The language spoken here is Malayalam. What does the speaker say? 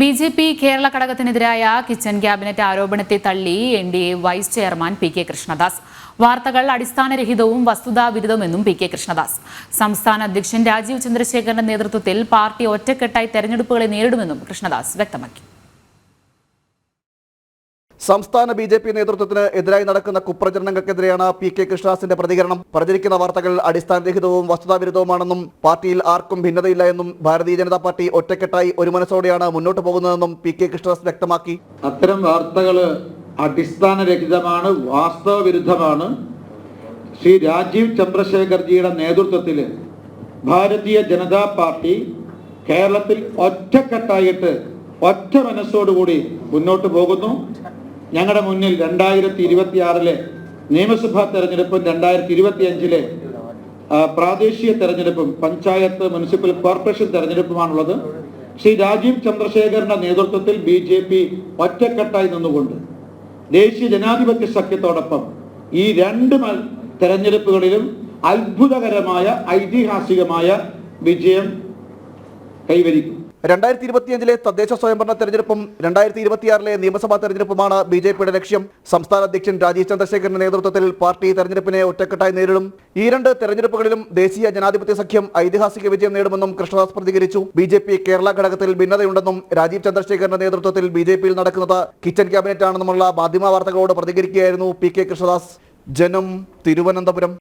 ബിജെപി കേരള ഘടകത്തിനെതിരായ കിച്ചൺ ക്യാബിനറ്റ് ആരോപണത്തെ തള്ളി NDA vice chairman P K. Krishnadas. വാർത്തകൾ അടിസ്ഥാനരഹിതവും വസ്തുതാവിരുദ്ധമെന്നും പി.കെ. കൃഷ്ണദാസ്. സംസ്ഥാന അധ്യക്ഷൻ രാജീവ് ചന്ദ്രശേഖരന്റെ നേതൃത്വത്തിൽ പാർട്ടി ഒറ്റക്കെട്ടായി തെരഞ്ഞെടുപ്പുകളെ നേരിടുമെന്നും കൃഷ്ണദാസ് വ്യക്തമാക്കി. സംസ്ഥാന ബിജെപി നേതൃത്വത്തിന് എതിരായി നടക്കുന്ന കുപ്രചരണങ്ങൾക്കെതിരെയാണ് പി.കെ. കൃഷ്ണദാസിന്റെ പ്രതികരണം. പ്രചരിക്കുന്ന വാർത്തകൾ അടിസ്ഥാനരഹിതവും വസ്തുതാവിരുദ്ധവുമാണെന്നും പാർട്ടിയിൽ ആർക്കും ഭിന്നതയില്ല എന്നും ഭാരതീയ ജനതാ പാർട്ടി ഒറ്റക്കെട്ടായി ഒരു മനസ്സോടെയാണ് മുന്നോട്ട് പോകുന്നതെന്നും പി.കെ. കൃഷ്ണദാസ് വ്യക്തമാക്കി. അത്തരം വാർത്തകൾ അടിസ്ഥാനരഹിതമാണ്, വാസ്തവവിരുദ്ധമാണ്. ശ്രീ രാജീവ് ചന്ദ്രശേഖർജിയുടെ നേതൃത്വത്തിൽ ഭാരതീയ ജനതാ പാർട്ടി കേരളത്തിൽ ഒറ്റക്കെട്ടായിട്ട് ഒറ്റ മനസ്സോടുകൂടി മുന്നോട്ട് പോകുന്നു. ഞങ്ങളുടെ മുന്നിൽ 2026 നിയമസഭാ തെരഞ്ഞെടുപ്പും 2025 പ്രാദേശിക തെരഞ്ഞെടുപ്പും പഞ്ചായത്ത് മുനിസിപ്പൽ കോർപ്പറേഷൻ തെരഞ്ഞെടുപ്പുമാണുള്ളത്. ശ്രീ രാജീവ് ചന്ദ്രശേഖരന്റെ നേതൃത്വത്തിൽ ബിജെപി ഒറ്റക്കെട്ടായി നിന്നുകൊണ്ട് ദേശീയ ജനാധിപത്യ സഖ്യത്തോടൊപ്പം ഈ രണ്ട് തെരഞ്ഞെടുപ്പുകളിലും അത്ഭുതകരമായ ഐതിഹാസികമായ വിജയം കൈവരിക്കും. 2025 തദ്ദേശ സ്വയംഭരണ തെരഞ്ഞെടുപ്പും 2026 നിയമസഭാ തെരഞ്ഞെടുപ്പുമാണ് ബിജെപിയുടെ ലക്ഷ്യം. സംസ്ഥാന അധ്യക്ഷൻ രാജീവ് ചന്ദ്രശേഖരന്റെ നേതൃത്വത്തിൽ പാർട്ടി തെരഞ്ഞെടുപ്പിനെ ഒറ്റക്കെട്ടായി നേരിടും. ഈ രണ്ട് തെരഞ്ഞെടുപ്പുകളിലും ദേശീയ ജനാധിപത്യ സഖ്യം ഐതിഹാസിക വിജയം നേടുമെന്നും കൃഷ്ണദാസ് പ്രതികരിച്ചു. ബിജെപി കേരള ഘടകത്തിൽ ഭിന്നതയുണ്ടെന്നും രാജീവ് ചന്ദ്രശേഖരന്റെ നേതൃത്വത്തിൽ ബിജെപിയിൽ നടക്കുന്നത് കിച്ചൺ ക്യാബിനറ്റ് ആണെന്നുമുള്ള മാധ്യമ വാർത്തകളോട് പ്രതികരിക്കുകയായിരുന്നു പി.കെ. കൃഷ്ണദാസ്. ജനം, തിരുവനന്തപുരം.